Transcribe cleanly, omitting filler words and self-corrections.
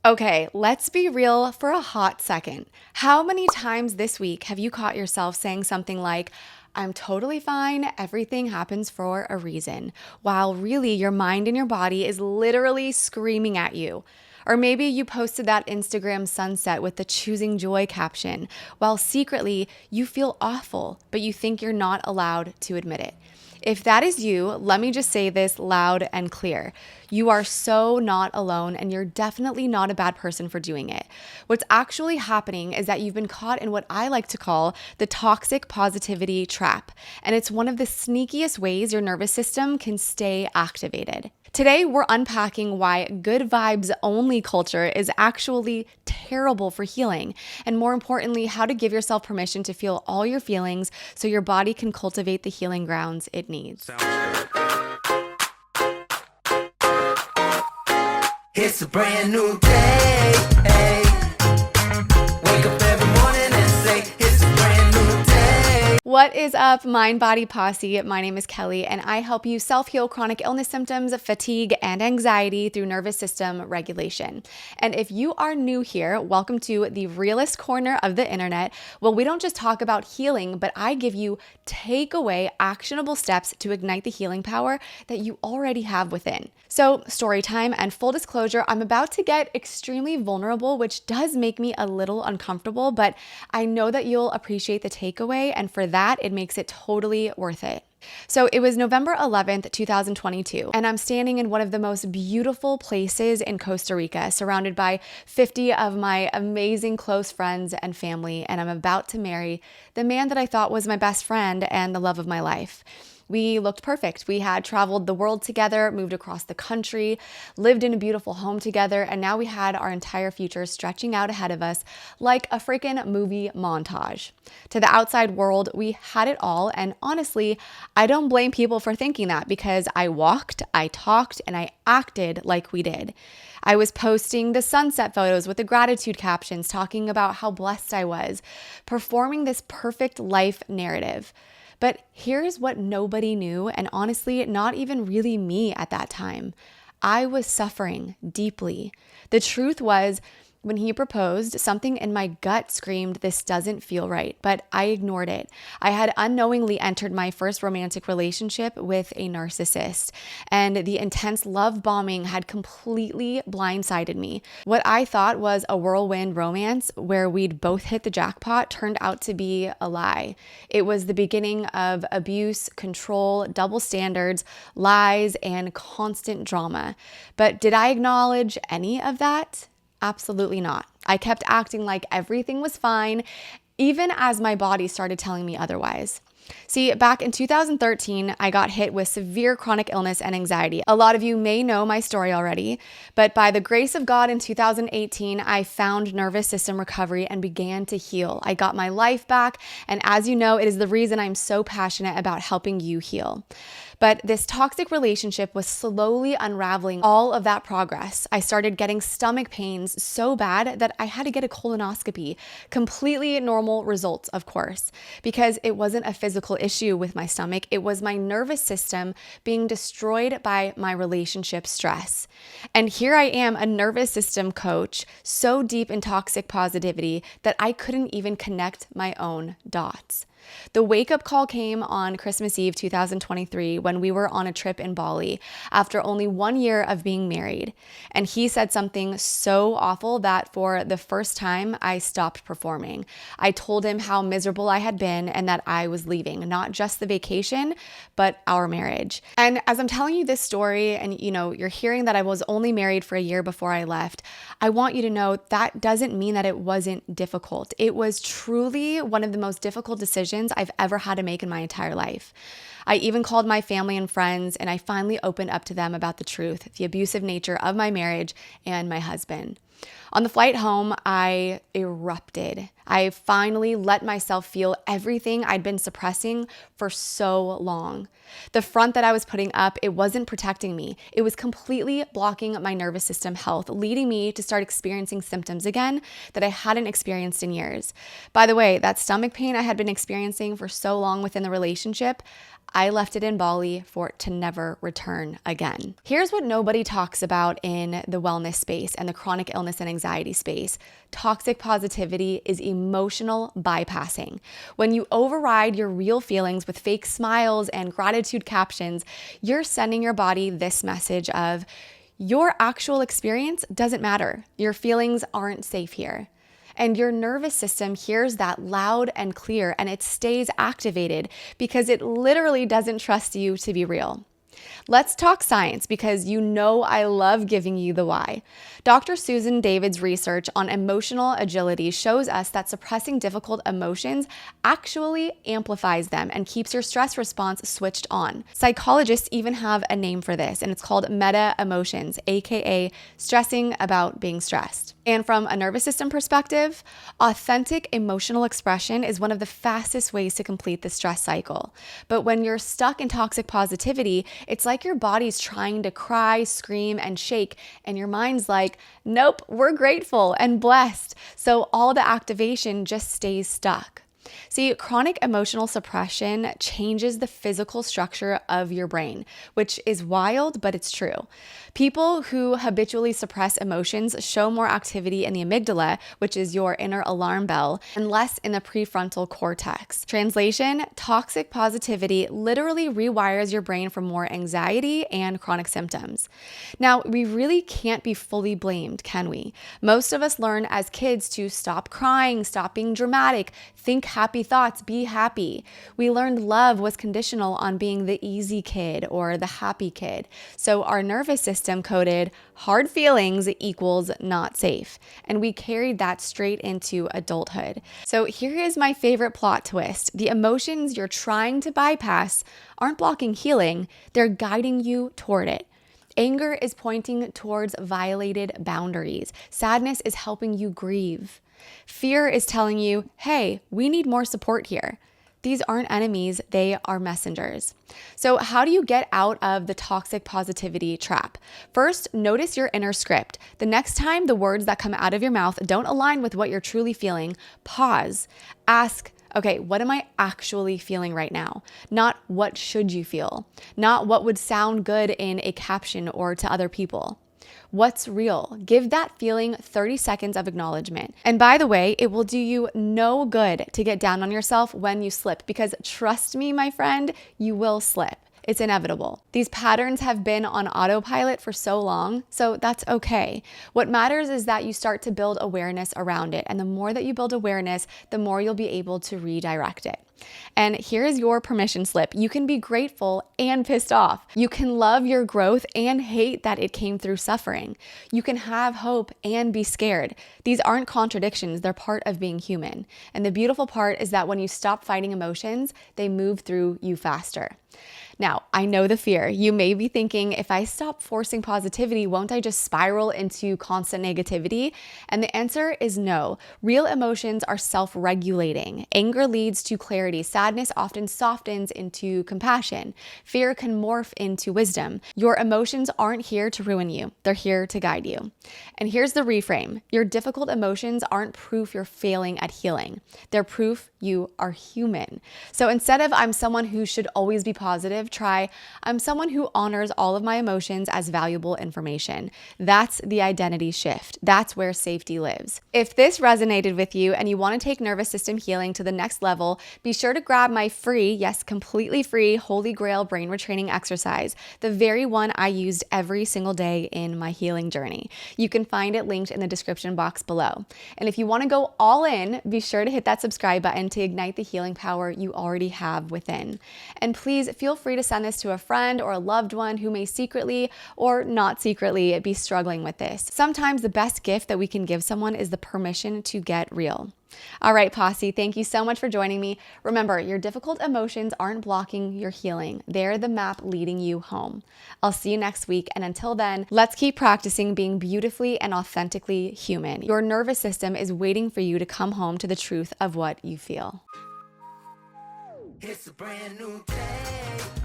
Okay, let's be real for a hot second. How many times this week have you caught yourself saying something like, I'm totally fine, everything happens for a reason, while really your mind and your body is literally screaming at you? Or maybe you posted that Instagram sunset with the choosing joy caption, while secretly you feel awful, but you think you're not allowed to admit it. If that is you, let me just say this loud and clear. You are so not alone, and you're definitely not a bad person for doing it. What's actually happening is that you've been caught in what I like to call the toxic positivity trap, and it's one of the sneakiest ways your nervous system can stay activated. Today, we're unpacking why good vibes only culture is actually terrible for healing, and more importantly, how to give yourself permission to feel all your feelings so your body can cultivate the healing grounds it needs. It's a brand new day. Hey. Wake up every morning and say, it's a brand new day. What is up, Mind Body Posse? My name is Kelly, and I help you self-heal chronic illness symptoms, fatigue, and anxiety through nervous system regulation. And if you are new here, welcome to the realest corner of the internet. Well, we don't just talk about healing, but I give you takeaway actionable steps to ignite the healing power that you already have within. So, story time, and full disclosure, I'm about to get extremely vulnerable, which does make me a little uncomfortable, but I know that you'll appreciate the takeaway, and for that, it makes it totally worth it. So it was November 11th, 2022, and I'm standing in one of the most beautiful places in Costa Rica, surrounded by 50 of my amazing close friends and family, and I'm about to marry the man that I thought was my best friend and the love of my life. We looked perfect. We had traveled the world together, moved across the country, lived in a beautiful home together, and now we had our entire future stretching out ahead of us like a freaking movie montage. To the outside world, we had it all, and honestly, I don't blame people for thinking that because I walked, I talked, and I acted like we did. I was posting the sunset photos with the gratitude captions, talking about how blessed I was, performing this perfect life narrative. But here's what nobody knew, and honestly, not even really me at that time. I was suffering deeply. The truth was, when he proposed, something in my gut screamed, this doesn't feel right, but I ignored it. I had unknowingly entered my first romantic relationship with a narcissist, and the intense love bombing had completely blindsided me. What I thought was a whirlwind romance where we'd both hit the jackpot turned out to be a lie. It was the beginning of abuse, control, double standards, lies, and constant drama. But did I acknowledge any of that? Absolutely not. I kept acting like everything was fine, even as my body started telling me otherwise. See, back in 2013, I got hit with severe chronic illness and anxiety. A lot of you may know my story already, but by the grace of God in 2018, I found nervous system recovery and began to heal. I got my life back, and as you know, it is the reason I'm so passionate about helping you heal. But this toxic relationship was slowly unraveling all of that progress. I started getting stomach pains so bad that I had to get a colonoscopy. Completely normal results, of course, because it wasn't a physical issue with my stomach. It was my nervous system being destroyed by my relationship stress. And here I am, a nervous system coach, so deep in toxic positivity that I couldn't even connect my own dots. The wake-up call came on Christmas Eve 2023 when we were on a trip in Bali after only 1 year of being married. And he said something so awful that for the first time, I stopped performing. I told him how miserable I had been and that I was leaving, not just the vacation, but our marriage. And as I'm telling you this story and you're hearing that I was only married for a year before I left, I want you to know that doesn't mean that it wasn't difficult. It was truly one of the most difficult decisions I've ever had to make in my entire life. I even called my family and friends, and I finally opened up to them about the truth, the abusive nature of my marriage and my husband. On the flight home, I erupted. I finally let myself feel everything I'd been suppressing for so long. The front that I was putting up, it wasn't protecting me. It was completely blocking my nervous system health, leading me to start experiencing symptoms again that I hadn't experienced in years. By the way, that stomach pain I had been experiencing for so long within the relationship, I left it in Bali for it to never return again. Here's what nobody talks about in the wellness space and the chronic illness and anxiety space. Toxic positivity is emotional bypassing. When you override your real feelings with fake smiles and gratitude captions, you're sending your body this message of your actual experience doesn't matter. Your feelings aren't safe here. And your nervous system hears that loud and clear, and it stays activated because it literally doesn't trust you to be real. Let's talk science, because you know I love giving you the why. Dr. Susan David's research on emotional agility shows us that suppressing difficult emotions actually amplifies them and keeps your stress response switched on. Psychologists even have a name for this, and it's called meta emotions, aka stressing about being stressed. And from a nervous system perspective, authentic emotional expression is one of the fastest ways to complete the stress cycle. But when you're stuck in toxic positivity, it's like your body's trying to cry, scream, and shake, and your mind's like, nope, we're grateful and blessed. So all the activation just stays stuck. See, chronic emotional suppression changes the physical structure of your brain, which is wild, but it's true. People who habitually suppress emotions show more activity in the amygdala, which is your inner alarm bell, and less in the prefrontal cortex. Translation: toxic positivity literally rewires your brain for more anxiety and chronic symptoms. Now, we really can't be fully blamed, can we? Most of us learn as kids to stop crying, stop being dramatic, think happy thoughts, be happy. We learned love was conditional on being the easy kid or the happy kid. So our nervous system coded hard feelings equals not safe. And we carried that straight into adulthood. So here is my favorite plot twist. The emotions you're trying to bypass aren't blocking healing, they're guiding you toward it. Anger is pointing towards violated boundaries. Sadness is helping you grieve. Fear is telling you, hey, we need more support here. These aren't enemies, they are messengers. So how do you get out of the toxic positivity trap? First, notice your inner script. The next time the words that come out of your mouth don't align with what you're truly feeling, pause. Ask, okay, what am I actually feeling right now? Not what should you feel? Not what would sound good in a caption or to other people. What's real? Give that feeling 30 seconds of acknowledgement. And by the way, it will do you no good to get down on yourself when you slip, because trust me, my friend, you will slip. It's inevitable. These patterns have been on autopilot for so long, so that's okay. What matters is that you start to build awareness around it. And the more that you build awareness, the more you'll be able to redirect it. And here's your permission slip. You can be grateful and pissed off. You can love your growth and hate that it came through suffering. You can have hope and be scared. These aren't contradictions. They're part of being human. And the beautiful part is that when you stop fighting emotions, they move through you faster. Now, I know the fear. You may be thinking, if I stop forcing positivity, won't I just spiral into constant negativity? And the answer is no. Real emotions are self-regulating. Anger leads to clarity. Sadness often softens into compassion. Fear can morph into wisdom. Your emotions aren't here to ruin you. They're here to guide you. And here's the reframe. Your difficult emotions aren't proof you're failing at healing. They're proof you are human. So instead of I'm someone who should always be positive, try I'm someone who honors all of my emotions as valuable information. That's the identity shift. That's where safety lives. If this resonated with you and you want to take nervous system healing to the next level, be sure to grab my free, yes, completely free Holy Grail brain retraining exercise, the very one I used every single day in my healing journey. You can find it linked in the description box below. And if you want to go all in, be sure to hit that subscribe button to ignite the healing power you already have within. And please feel free to send this to a friend or a loved one who may secretly or not secretly be struggling with this. Sometimes the best gift that we can give someone is the permission to get real. All right, posse, thank you so much for joining me. Remember, your difficult emotions aren't blocking your healing. They're the map leading you home. I'll see you next week. And until then, let's keep practicing being beautifully and authentically human. Your nervous system is waiting for you to come home to the truth of what you feel. It's a brand new day.